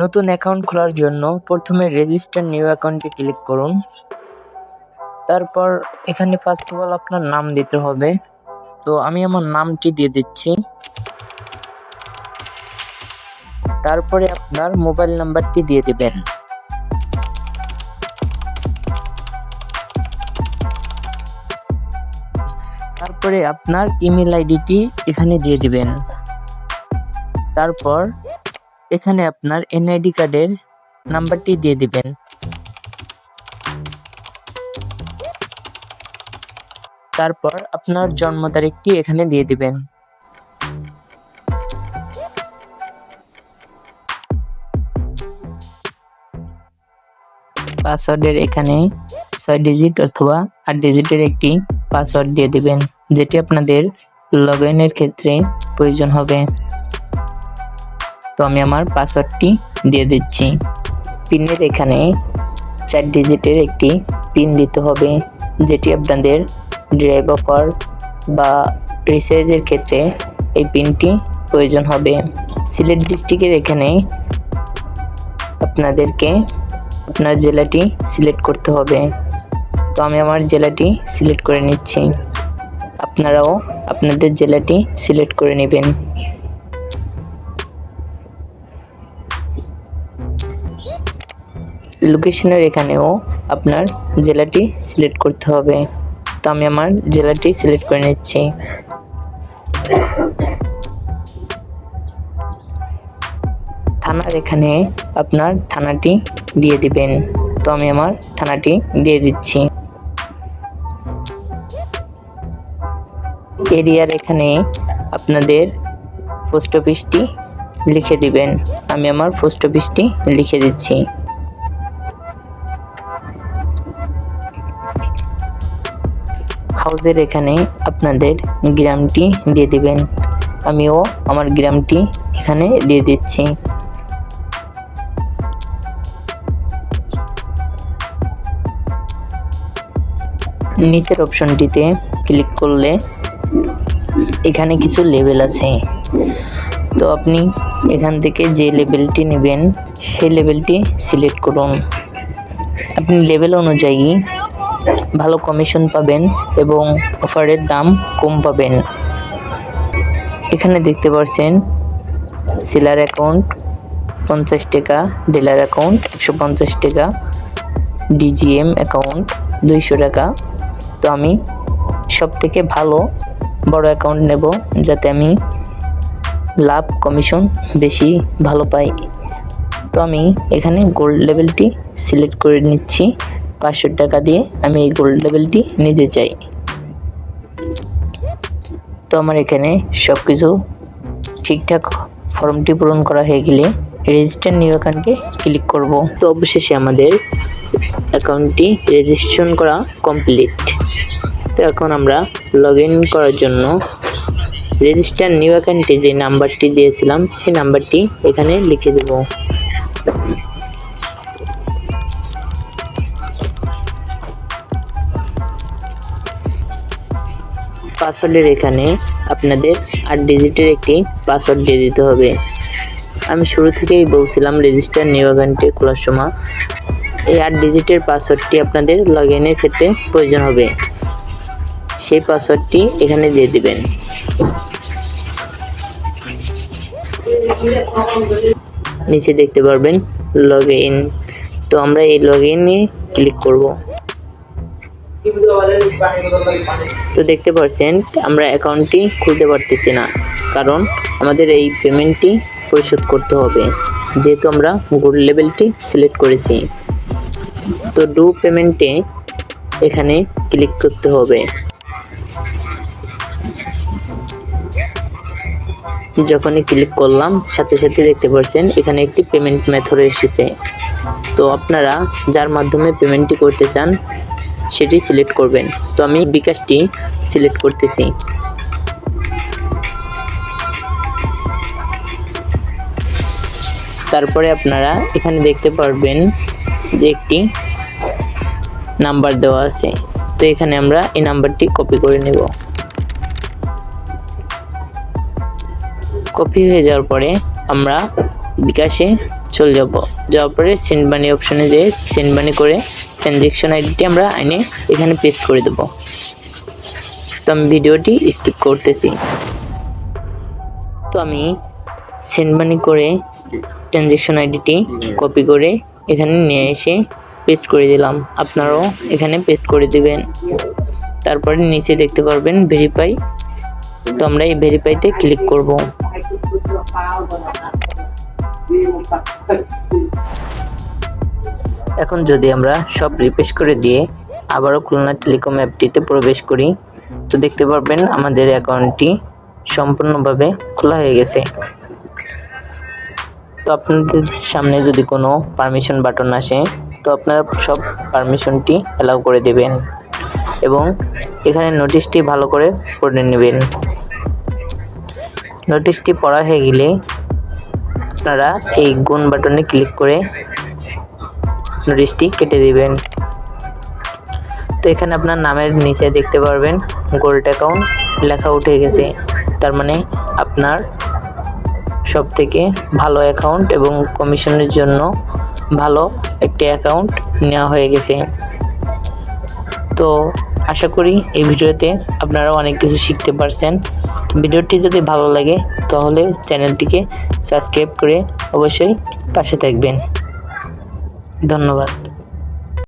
নতুন অ্যাকাউন্ট খোলার জন্য প্রথমে রেজিস্টার নিউ অ্যাকাউন্টে ক্লিক করুন। তারপর এখানে ফার্স্ট অফ অল আপনার নাম দিতে হবে। তো আমি আমার নামটি দিয়ে দিচ্ছি। তারপরে আপনার মোবাইল নাম্বারটি দিয়ে দিবেন। তারপরে আপনার ইমেল আইডিটি এখানে দিয়ে দিবেন। তারপর এখানে আপনার এনআইডি কার্ডের নাম্বারটি দিয়ে দিবেন। তারপর আপনার জন্ম তারিখটি এখানে দিয়ে দিবেন। পাসওয়ার্ডের এখানে 6 ডিজিট অথবা 8 ডিজিটের একটি পাসওয়ার্ড দিয়ে দিবেন, যেটি আপনাদের লগইনের ক্ষেত্রে প্রয়োজন হবে। তো আমি আমার পাসওয়ার্ডটি দিয়ে দিচ্ছি। পিনের এখানে 4 ডিজিটের একটি পিন দিতে হবে, যেটি আপনাদের ড্রাইভ অফার বা রিচার্জের ক্ষেত্রে এই পিনটি প্রয়োজন হবে। সিলেট ডিস্ট্রিক্টের এখানে আপনাদেরকে আপনার জেলাটি সিলেক্ট করতে হবে। তো আমি আমার জেলাটি সিলেক্ট করে নিচ্ছি। আপনারাও আপনাদের জেলাটি সিলেক্ট করে নেবেন। লোকেশনের এখানেও আপনার জেলাটি সিলেক্ট করতে হবে। তো আমি আমার জেলাটি সিলেক্ট করে নিচ্ছি। থানার এখানে আপনার থানাটি দিয়ে দিবেন। তো আমি আমার থানাটি দিয়ে দিচ্ছি। এরিয়ার এখানে আপনাদের পোস্ট অফিসটি লিখে দিবেন। আমি আমার পোস্ট অফিসটি লিখে দিচ্ছি। হাউসের এখানে আপনাদের গ্রামটি দিয়ে দিবেন। আমিও আমার গ্রামটি এখানে দিয়ে দিচ্ছি। নিচের অপশনটিতে ক্লিক করলে এখানে কিছু লেভেল আছে। তো আপনি এখান থেকে যে লেভেলটি নেবেন সেই লেভেলটি সিলেক্ট করুন। আপনি লেভেল অনুযায়ী ভালো কমিশন পাবেন এবং অফারের দাম কম পাবেন। এখানে দেখতে পাচ্ছেন সেলার অ্যাকাউন্ট 50 টাকা, ডিলার অ্যাকাউন্ট 150 টাকা, ডিজিএম অ্যাকাউন্ট 200 টাকা। তো আমি সব থেকে ভালো বড় অ্যাকাউন্ট নেব, যাতে আমি লাভ কমিশন বেশি ভালো পাই। তো আমি এখানে গোল্ড লেভেলটি সিলেক্ট করে নিচ্ছি। 500 টাকা দিয়ে আমি এই গোল্ড লেভেলটি নিতে চাই। তো আমার এখানে সব কিছু ঠিকঠাক ফর্মটি পূরণ করা হয়ে গেলে রেজিস্টার নিউ অ্যাকাউন্টে ক্লিক করব। তো অবশেষে আমাদের অ্যাকাউন্টটি রেজিস্ট্রেশন করা কমপ্লিট। তো এখন আমরা লগ ইন করার জন্য রেজিস্টার নিউ অ্যাকাউন্টে যে নাম্বারটি দিয়েছিলাম সেই নাম্বারটি এখানে লিখে দেব। পাসওয়ার্ডের এখানে আপনাদের 8 ডিজিটের একটি পাসওয়ার্ড দিয়ে দিতে হবে। আমি শুরু থেকেই বলছিলাম রেজিস্টার নিউ অ্যাকাউন্টে খোলার সময় এই 8 ডিজিটের পাসওয়ার্ডটি আপনাদের লগ ইনের ক্ষেত্রে প্রয়োজন হবে। সেই পাসওয়ার্ডটি এখানে দিয়ে দিবেন। নিচে দেখতে পারবেন লগ ইন। তো আমরা এই লগ ইনে ক্লিক করব। তো দেখতে পাচ্ছেন আমরা অ্যাকাউন্টটি খুলতে পারতেছি না, কারণ আমাদের এই পেমেন্টটি পরিশোধ করতে হবে, যেহেতু আমরা গোল্ড লেভেলটি সিলেক্ট করেছি। তো ডু পেমেন্টে এখানে ক্লিক করতে হবে। যখনই ক্লিক করলাম সাথে সাথে দেখতে পাচ্ছেন এখানে একটি পেমেন্ট মেথড এসেছে। তো আপনারা যার মাধ্যমে পেমেন্টটি করতে চান সেটি সিলেক্ট করবেন। তো আমি বিকাশটি সিলেক্ট করতেছি। তারপরে আপনারা এখানে দেখতে পারবেন যে একটি নাম্বার দেওয়া আছে। তো এখানে আমরা এই নাম্বারটি কপি করে নেব। কপি হয়ে যাওয়ার পরে আমরা বিকাশে চলে যাওয়ার পরে সেন্ড মানি অপশনে যেয়ে সেন্ড মানি করে ট্রানজ্যাকশন আইডিটি আমরা এনে এখানে পেস্ট করে দেব। তো আমি ভিডিওটি স্কিপ করতেছি। তো আমি সেন্ড মানি করে ট্রানজ্যাকশন আইডিটি কপি করে এখানে নিয়ে এসে পেস্ট করে দিলাম। আপনারাও এখানে পেস্ট করে দিবেন। তারপরে নিচে দেখতে পারবেন ভেরিফাই। তো আমরা এই ভেরিফাইতে ক্লিক করব। এখন যদি আমরা সব রিফ্রেশ করে দিয়ে আবারও খুলনা টেলিকম অ্যাপটিতে প্রবেশ করি, তো দেখতে পারবেন আমাদের অ্যাকাউন্টটি সম্পূর্ণভাবে খোলা হয়ে গেছে। তো আপনাদের সামনে যদি কোনো পারমিশন বাটন আসে, তো আপনারা সব পারমিশনটি অ্যালাউ করে দেবেন এবং এখানে নোটিশটি ভালো করে পড়ে নেবেন। নোটিশটি পড়া হয়ে গেলে আপনারা এই গুণ বাটনে ক্লিক করে নোটিশটি কেটে দিবেন। তো এখানে আপনার নামের নিচে দেখতে পারবেন গোল্ড অ্যাকাউন্ট লেখা উঠে গেছে। তার মানে আপনার সব থেকে ভালো অ্যাকাউন্ট এবং কমিশনের জন্য ভালো একটি অ্যাকাউন্ট নেওয়া হয়ে গেছে। তো আশা করি এই ভিডিওতে আপনারা অনেক কিছু শিখতে পারছেন। ভিডিওটি যদি ভালো লাগে তাহলে চ্যানেলটিকে সাবস্ক্রাইব করে অবশ্যই পাশে থাকবেন। ধন্যবাদ।